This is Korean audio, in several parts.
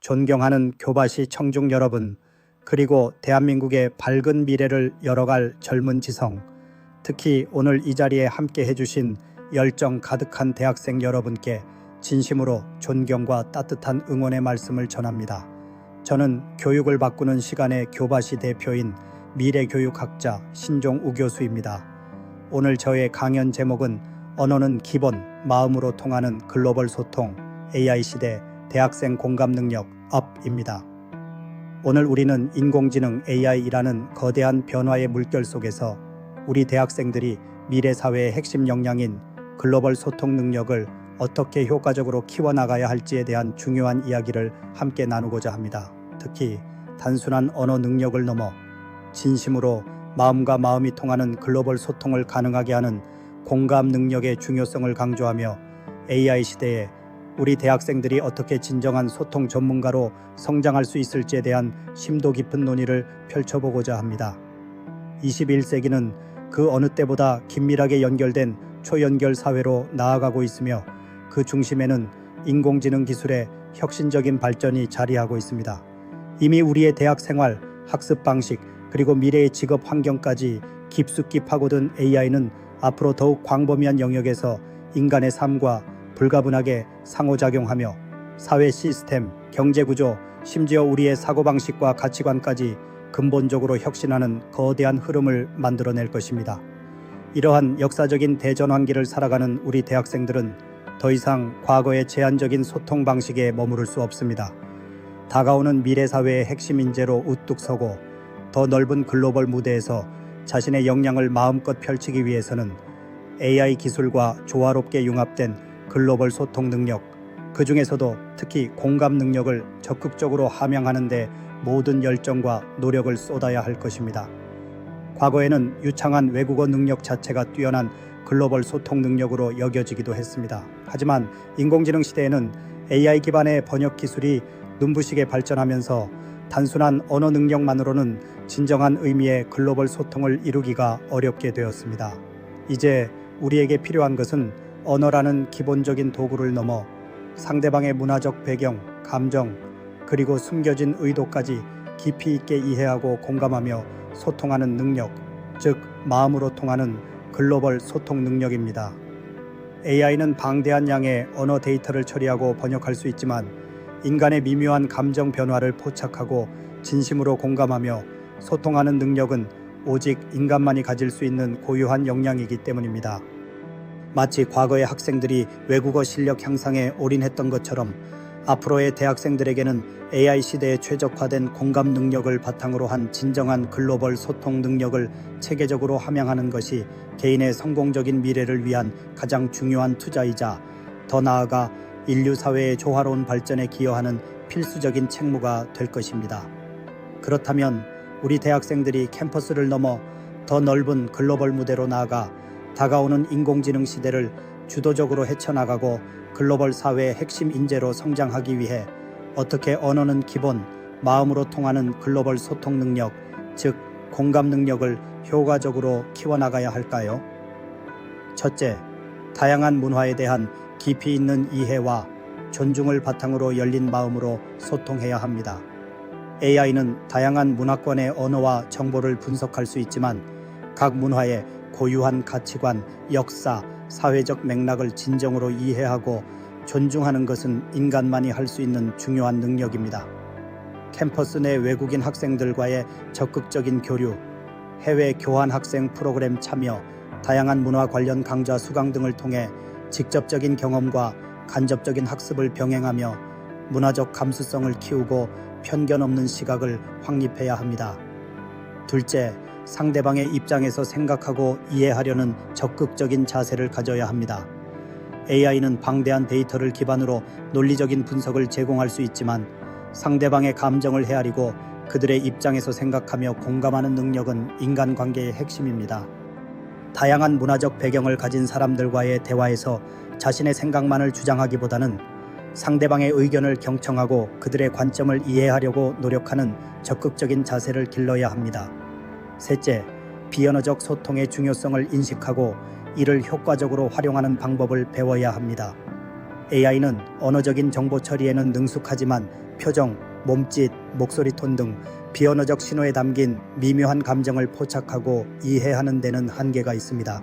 존경하는 교바시 청중 여러분, 그리고 대한민국의 밝은 미래를 열어갈 젊은 지성, 특히 오늘 이 자리에 함께 해주신 열정 가득한 대학생 여러분께 진심으로 존경과 따뜻한 응원의 말씀을 전합니다. 저는 교육을 바꾸는 시간의 교바시 대표인 미래교육학자 신종우 교수입니다. 오늘 저의 강연 제목은 언어는 기본, 마음으로 통하는 글로벌 소통, AI 시대 대학생 공감 능력 업입니다. 오늘 우리는 인공지능 AI라는 거대한 변화의 물결 속에서 우리 대학생들이 미래 사회의 핵심 역량인 글로벌 소통 능력을 어떻게 효과적으로 키워나가야 할지에 대한 중요한 이야기를 함께 나누고자 합니다. 특히 단순한 언어 능력을 넘어 진심으로 마음과 마음이 통하는 글로벌 소통을 가능하게 하는 공감 능력의 중요성을 강조하며 AI 시대에 우리 대학생들이 어떻게 진정한 소통 전문가로 성장할 수 있을지에 대한 심도 깊은 논의를 펼쳐보고자 합니다. 21세기는 그 어느 때보다 긴밀하게 연결된 초연결 사회로 나아가고 있으며 그 중심에는 인공지능 기술의 혁신적인 발전이 자리하고 있습니다. 이미 우리의 대학 생활, 학습 방식, 그리고 미래의 직업 환경까지 깊숙이 파고든 AI는 앞으로 더욱 광범위한 영역에서 인간의 삶과 불가분하게 상호작용하며 사회 시스템, 경제구조, 심지어 우리의 사고방식과 가치관까지 근본적으로 혁신하는 거대한 흐름을 만들어낼 것입니다. 이러한 역사적인 대전환기를 살아가는 우리 대학생들은 더 이상 과거의 제한적인 소통 방식에 머무를 수 없습니다. 다가오는 미래 사회의 핵심 인재로 우뚝 서고 더 넓은 글로벌 무대에서 자신의 역량을 마음껏 펼치기 위해서는 AI 기술과 조화롭게 융합된 글로벌 소통 능력, 그 중에서도 특히 공감 능력을 적극적으로 함양하는 데 모든 열정과 노력을 쏟아야 할 것입니다. 과거에는 유창한 외국어 능력 자체가 뛰어난 글로벌 소통 능력으로 여겨지기도 했습니다. 하지만 인공지능 시대에는 AI 기반의 번역 기술이 눈부시게 발전하면서 단순한 언어 능력만으로는 진정한 의미의 글로벌 소통을 이루기가 어렵게 되었습니다. 이제 우리에게 필요한 것은 언어라는 기본적인 도구를 넘어 상대방의 문화적 배경, 감정, 그리고 숨겨진 의도까지 깊이 있게 이해하고 공감하며 소통하는 능력, 즉 마음으로 통하는 글로벌 소통 능력입니다. AI는 방대한 양의 언어 데이터를 처리하고 번역할 수 있지만 인간의 미묘한 감정 변화를 포착하고 진심으로 공감하며 소통하는 능력은 오직 인간만이 가질 수 있는 고유한 역량이기 때문입니다. 마치 과거의 학생들이 외국어 실력 향상에 올인했던 것처럼 앞으로의 대학생들에게는 AI 시대에 최적화된 공감 능력을 바탕으로 한 진정한 글로벌 소통 능력을 체계적으로 함양하는 것이 개인의 성공적인 미래를 위한 가장 중요한 투자이자 더 나아가 인류 사회의 조화로운 발전에 기여하는 필수적인 책무가 될 것입니다. 그렇다면 우리 대학생들이 캠퍼스를 넘어 더 넓은 글로벌 무대로 나아가 다가오는 인공지능 시대를 주도적으로 헤쳐나가고 글로벌 사회의 핵심 인재로 성장하기 위해 어떻게 언어는 기본, 마음으로 통하는 글로벌 소통 능력, 즉 공감 능력을 효과적으로 키워나가야 할까요? 첫째, 다양한 문화에 대한 깊이 있는 이해와 존중을 바탕으로 열린 마음으로 소통해야 합니다. AI는 다양한 문화권의 언어와 정보를 분석할 수 있지만 각 문화의 고유한 가치관, 역사, 사회적 맥락을 진정으로 이해하고 존중하는 것은 인간만이 할 수 있는 중요한 능력입니다. 캠퍼스 내 외국인 학생들과의 적극적인 교류, 해외 교환 학생 프로그램 참여, 다양한 문화 관련 강좌 수강 등을 통해 직접적인 경험과 간접적인 학습을 병행하며 문화적 감수성을 키우고 편견 없는 시각을 확립해야 합니다. 둘째, 상대방의 입장에서 생각하고 이해하려는 적극적인 자세를 가져야 합니다. AI는 방대한 데이터를 기반으로 논리적인 분석을 제공할 수 있지만 상대방의 감정을 헤아리고 그들의 입장에서 생각하며 공감하는 능력은 인간관계의 핵심입니다. 다양한 문화적 배경을 가진 사람들과의 대화에서 자신의 생각만을 주장하기보다는 상대방의 의견을 경청하고 그들의 관점을 이해하려고 노력하는 적극적인 자세를 길러야 합니다. 셋째, 비언어적 소통의 중요성을 인식하고 이를 효과적으로 활용하는 방법을 배워야 합니다. AI는 언어적인 정보 처리에는 능숙하지만 표정, 몸짓, 목소리 톤 등 비언어적 신호에 담긴 미묘한 감정을 포착하고 이해하는 데는 한계가 있습니다.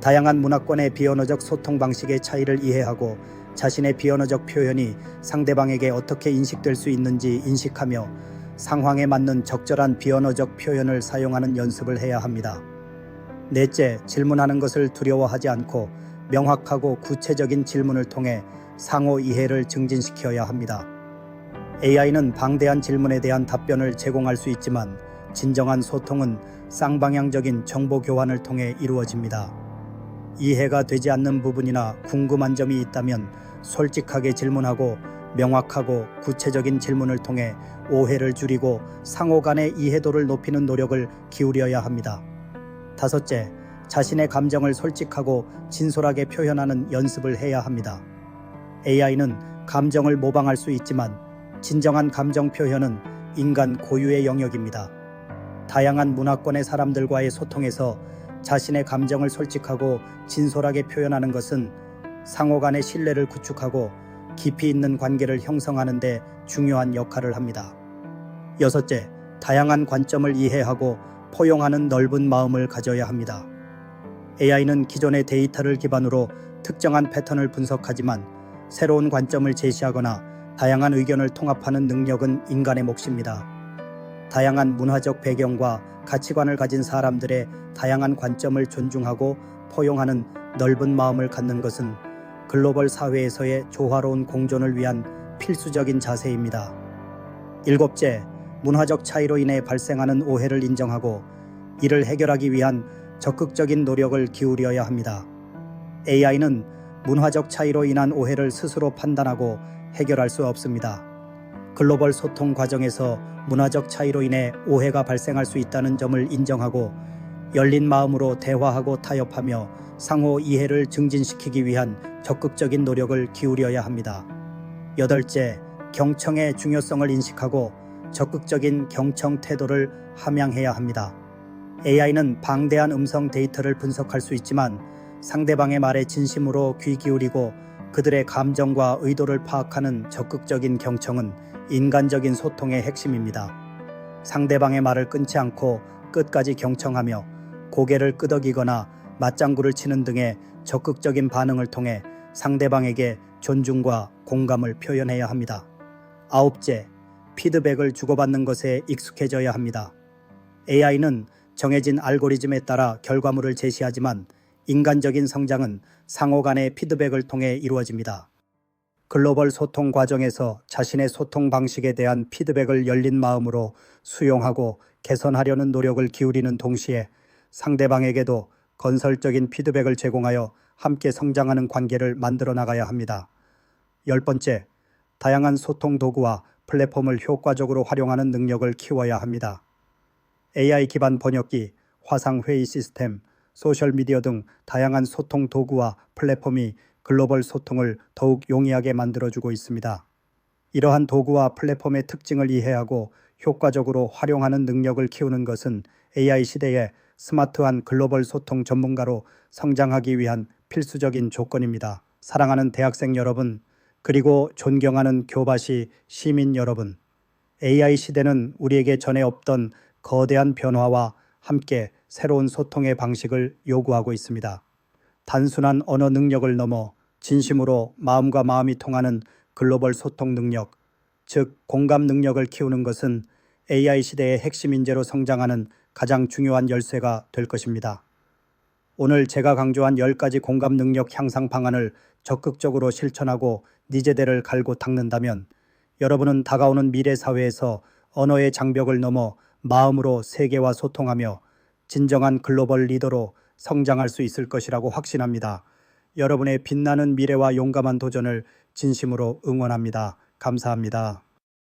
다양한 문화권의 비언어적 소통 방식의 차이를 이해하고 자신의 비언어적 표현이 상대방에게 어떻게 인식될 수 있는지 인식하며 상황에 맞는 적절한 비언어적 표현을 사용하는 연습을 해야 합니다. 넷째, 질문하는 것을 두려워하지 않고 명확하고 구체적인 질문을 통해 상호 이해를 증진시켜야 합니다. AI는 방대한 질문에 대한 답변을 제공할 수 있지만 진정한 소통은 쌍방향적인 정보 교환을 통해 이루어집니다. 이해가 되지 않는 부분이나 궁금한 점이 있다면 솔직하게 질문하고 명확하고 구체적인 질문을 통해 오해를 줄이고 상호 간의 이해도를 높이는 노력을 기울여야 합니다. 다섯째, 자신의 감정을 솔직하고 진솔하게 표현하는 연습을 해야 합니다. AI는 감정을 모방할 수 있지만 진정한 감정 표현은 인간 고유의 영역입니다. 다양한 문화권의 사람들과의 소통에서 자신의 감정을 솔직하고 진솔하게 표현하는 것은 상호 간의 신뢰를 구축하고 깊이 있는 관계를 형성하는 데 중요한 역할을 합니다. 여섯째, 다양한 관점을 이해하고 포용하는 넓은 마음을 가져야 합니다. AI는 기존의 데이터를 기반으로 특정한 패턴을 분석하지만 새로운 관점을 제시하거나 다양한 의견을 통합하는 능력은 인간의 몫입니다. 다양한 문화적 배경과 가치관을 가진 사람들의 다양한 관점을 존중하고 포용하는 넓은 마음을 갖는 것은 글로벌 사회에서의 조화로운 공존을 위한 필수적인 자세입니다. 일곱째, 문화적 차이로 인해 발생하는 오해를 인정하고 이를 해결하기 위한 적극적인 노력을 기울여야 합니다. AI는 문화적 차이로 인한 오해를 스스로 판단하고 해결할 수 없습니다. 글로벌 소통 과정에서 문화적 차이로 인해 오해가 발생할 수 있다는 점을 인정하고 열린 마음으로 대화하고 타협하며 상호 이해를 증진시키기 위한 적극적인 노력을 기울여야 합니다. 여덟째, 경청의 중요성을 인식하고 적극적인 경청 태도를 함양해야 합니다. AI는 방대한 음성 데이터를 분석할 수 있지만 상대방의 말에 진심으로 귀 기울이고 그들의 감정과 의도를 파악하는 적극적인 경청은 인간적인 소통의 핵심입니다. 상대방의 말을 끊지 않고 끝까지 경청하며 고개를 끄덕이거나 맞장구를 치는 등의 적극적인 반응을 통해 상대방에게 존중과 공감을 표현해야 합니다. 아홉째, 피드백을 주고받는 것에 익숙해져야 합니다. AI는 정해진 알고리즘에 따라 결과물을 제시하지만 인간적인 성장은 상호 간의 피드백을 통해 이루어집니다. 글로벌 소통 과정에서 자신의 소통 방식에 대한 피드백을 열린 마음으로 수용하고 개선하려는 노력을 기울이는 동시에 상대방에게도 건설적인 피드백을 제공하여 함께 성장하는 관계를 만들어 나가야 합니다. 10번째, 다양한 소통 도구와 플랫폼을 효과적으로 활용하는 능력을 키워야 합니다. AI 기반 번역기, 화상 회의 시스템, 소셜미디어 등 다양한 소통 도구와 플랫폼이 글로벌 소통을 더욱 용이하게 만들어주고 있습니다. 이러한 도구와 플랫폼의 특징을 이해하고 효과적으로 활용하는 능력을 키우는 것은 AI 시대에 스마트한 글로벌 소통 전문가로 성장하기 위한 필수적인 조건입니다. 사랑하는 대학생 여러분, 그리고 존경하는 교바시 시민 여러분, AI 시대는 우리에게 전에 없던 거대한 변화와 함께 새로운 소통의 방식을 요구하고 있습니다. 단순한 언어 능력을 넘어 진심으로 마음과 마음이 통하는 글로벌 소통 능력, 즉 공감 능력을 키우는 것은 AI 시대의 핵심 인재로 성장하는 가장 중요한 열쇠가 될 것입니다. 오늘 제가 강조한 10가지 공감 능력 향상 방안을 적극적으로 실천하고 니제대를 갈고 닦는다면 여러분은 다가오는 미래 사회에서 언어의 장벽을 넘어 마음으로 세계와 소통하며 진정한 글로벌 리더로 성장할 수 있을 것이라고 확신합니다. 여러분의 빛나는 미래와 용감한 도전을 진심으로 응원합니다. 감사합니다.